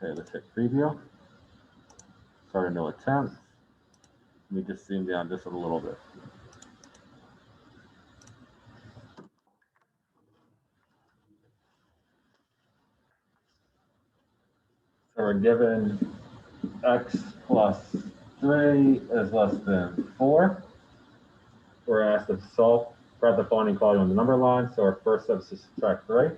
Okay, let's hit preview. Start a new attempt. Let me just zoom down just a little bit. So we're given x plus 3 is less than 4. We're asked to solve for the following inequality on the number line. So our first step is to subtract 3.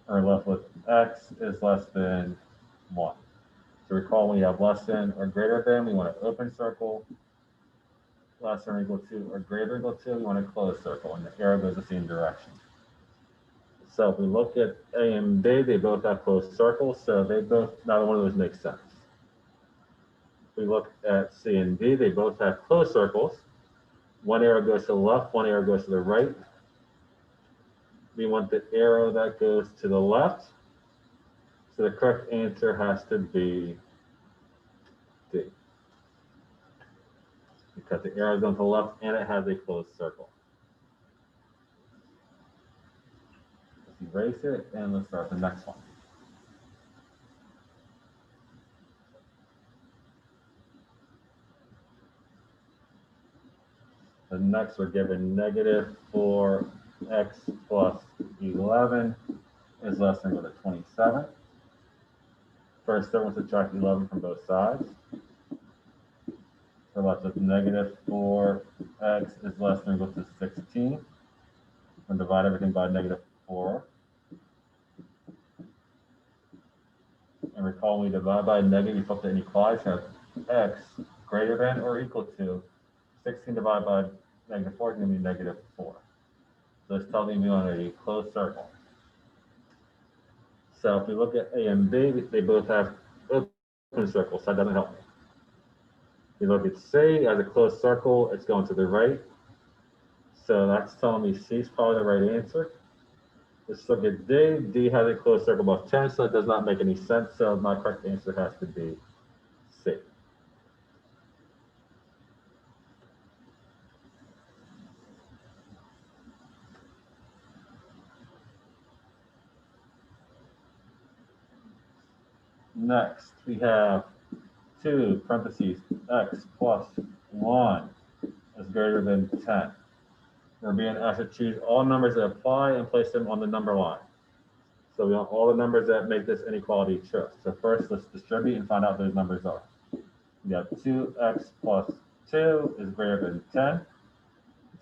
We're left with x is less than 1. So recall when you have less than or greater than, we want to open circle. Less than or equal to or greater than or equal to, we want to close circle, and the arrow goes the same direction. So if we look at A and B, they both have closed circles, so they both, neither one of those makes sense. If we look at C and D, they both have closed circles. One arrow goes to the left, one arrow goes to the right. We want the arrow that goes to the left. So the correct answer has to be D. Because the arrow is going to the left and it has a closed circle. Let's erase it and let's start the next one. The next, we're given negative 4x plus 11 is less than or equal to 27. First, we'll subtract 11 from both sides. So left with negative 4x is less than or equal to 16. We'll divide everything by negative 4. And recall when we divide by negative, we flip the inequality, so x greater than or equal to 16 divided by negative 4 is going to be negative 4. So it's telling me on a closed circle. So if we look at A and B, they both have open circles, so that doesn't help me. If you look at C as a closed circle, it's going to the right. So that's telling me C is probably the right answer. Let's look at D. D has a closed circle above 10, so it does not make any sense. So my correct answer has to be C. Next, we have 2 parentheses x plus 1 is greater than 10. We're being asked to choose all numbers that apply and place them on the number line. So we want all the numbers that make this inequality true. So first, let's distribute and find out what those numbers are. We have 2x plus 2 is greater than 10.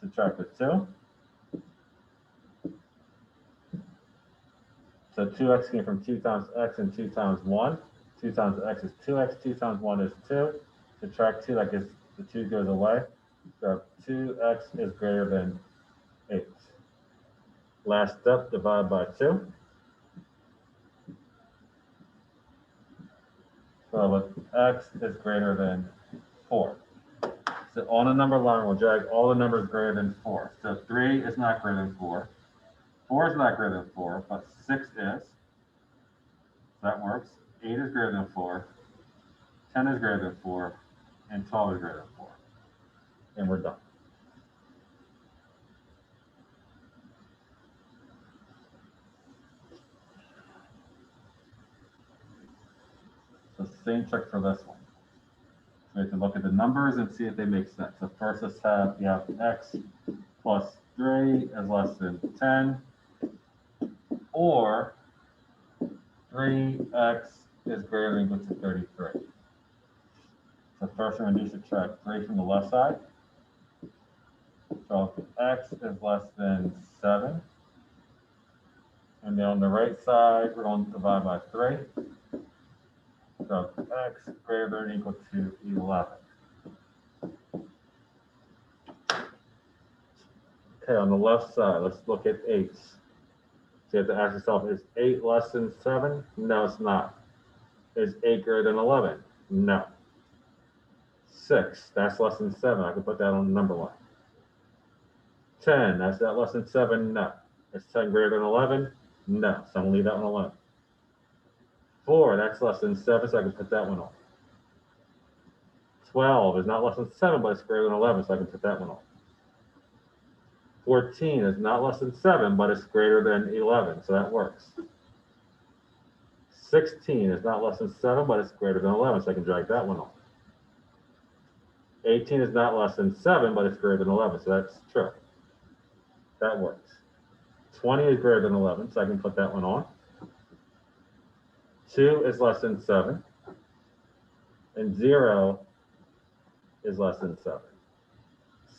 Subtract the 2. So 2x came from 2 times x and 2 times 1. 2 times x is 2x, 2 times 1 is 2. Subtract 2, that gives the 2 goes away. So 2x is greater than 8. Last step, divide by 2. So with x is greater than 4. So on the number line, we'll drag all the numbers greater than 4. So 3 is not greater than 4. 4 is not greater than 4, but 6 is. That works. 8 is greater than 4. 10 is greater than 4. And 12 is greater than 4. And we're done. So same trick for this one. So we have to look at the numbers and see if they make sense. So first, let's have, you have x plus 3 is less than 10, or 3x is greater than or equal to 33. So first, we're going to do subtract 3 from the left side. So if x is less than 7, and then on the right side, we're going to divide by 3. So x greater than or equal to 11. Okay, on the left side, let's look at 8s. So you have to ask yourself, is 8 less than 7? No, it's not. Is 8 greater than 11? No. 6, that's less than 7. I can put that on the number line. 10, that's that less than 7? No. Is 10 greater than 11? No. So I'm going to leave that one alone. 4, that's less than 7, so I can put that one on. 12 is not less than 7, but it's greater than 11, so I can put that one on. 14 is not less than 7, but it's greater than 11, so that works. 16 is not less than 7, but it's greater than 11, so I can drag that one off. 18 is not less than 7, but it's greater than 11, so that's true. That works. 20 is greater than 11, so I can put that one on. 2 is less than 7, and 0 is less than 7.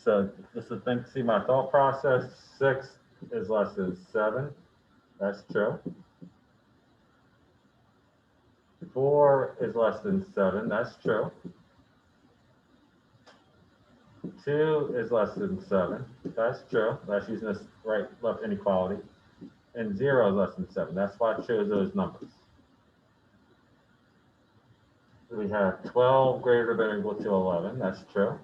So just to think, see my thought process, 6 is less than 7, that's true. 4 is less than 7, that's true. 2 is less than 7, that's true. That's using this right-left inequality. And 0 is less than 7, that's why I chose those numbers. We have 12 greater than or equal to 11, that's true.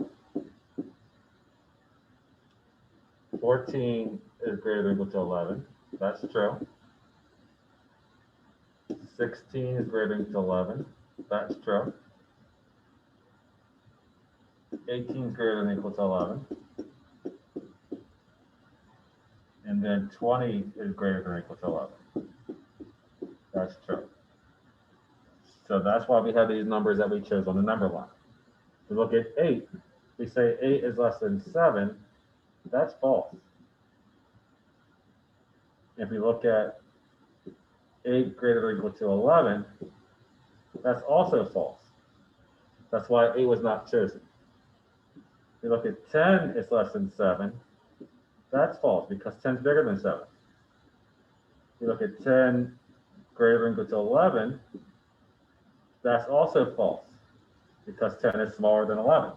14 is greater than or equal to 11, that's true. 16 is greater than or equal to 11, that's true. 18 is greater than or equal to 11. And then 20 is greater than or equal to 11. That's true. So that's why we have these numbers that we chose on the number line. If we look at 8, we say 8 is less than 7, that's false. If we look at 8 greater than or equal to 11, that's also false. That's why 8 was not chosen. If we look at 10 is less than 7, that's false because 10 is bigger than 7. If we look at 10 greater than or equal to 11, that's also false because 10 is smaller than 11.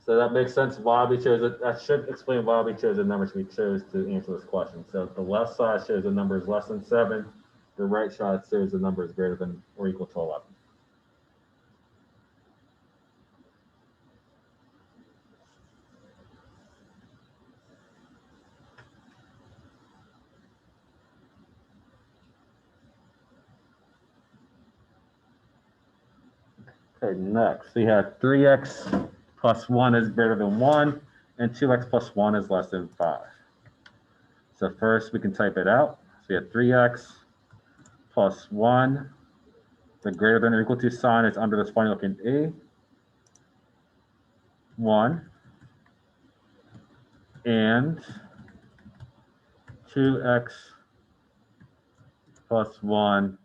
So that makes sense why we chose it. That should explain why we chose the numbers we chose to answer this question. So the left side shows the number is less than 7. The right side shows the number is greater than or equal to 11. Okay, next we have 3x plus 1 is greater than 1, and 2x plus 1 is less than 5. So first we can type it out. So we have 3x plus 1. The greater than or equal to sign is under this funny looking E. 1. And 2x plus 1.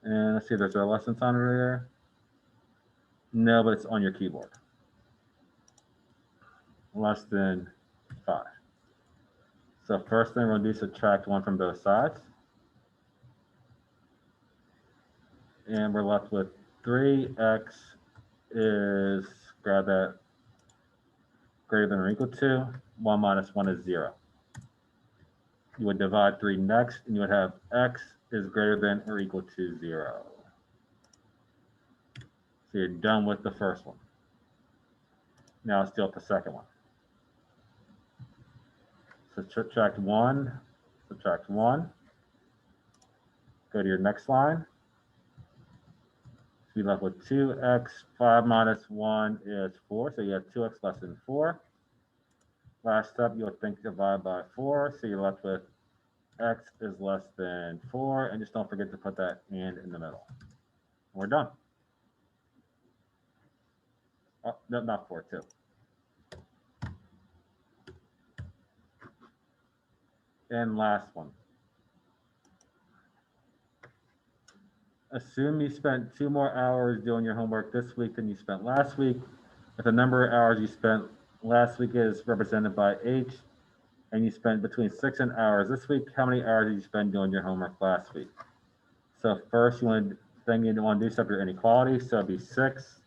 And let's see, there's a lesson sign over there. No, but it's on your keyboard. Less than 5. So first thing we're going to do is subtract 1 from both sides. And we're left with 3x is, grab that, greater than or equal to, 1 minus 1 is 0. You would divide 3 next, and you would have x is greater than or equal to 0. So you're done with the first one. Now let's deal with the second one. So subtract 1, subtract 1. Go to your next line. So you're left with 2x, 5 minus 1 is 4. So you have 2x less than 4. Last step, you'll think divide by 4. So you're left with x is less than 4. And just don't forget to put that and in the middle. We're done. Oh, no, not 4, 2. And last one. Assume you spent 2 more hours doing your homework this week than you spent last week. If the number of hours you spent last week is represented by H, and you spent between 6 and hours this week, how many hours did you spend doing your homework last week? So first, you want to do stuff your inequality. So it'd be 6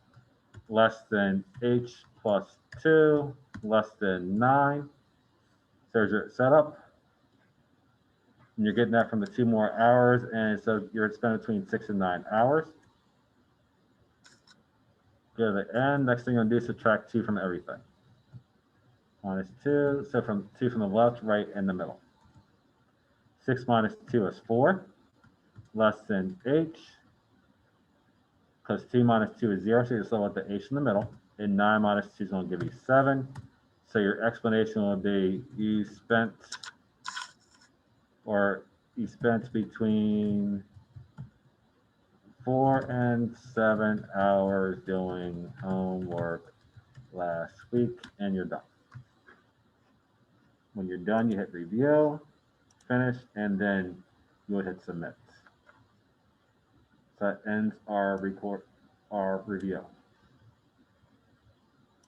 less than H plus 2 less than 9. So there's your setup. And you're getting that from the 2 more hours, and so you're spending between 6 and 9 hours. Go to the end. Next thing you're going to do is subtract 2 from everything. Minus 2, so from 2 from the left, right, and the middle. 6 minus 2 is 4, less than H, because 2 minus 2 is 0, so you still want the H in the middle. And 9 minus 2 is going to give you 7. So your explanation will be you spent, or you spent between 4 and 7 hours doing homework last week, and you're done. When you're done, you hit review, finish, and then you'll hit submit. So that ends our review.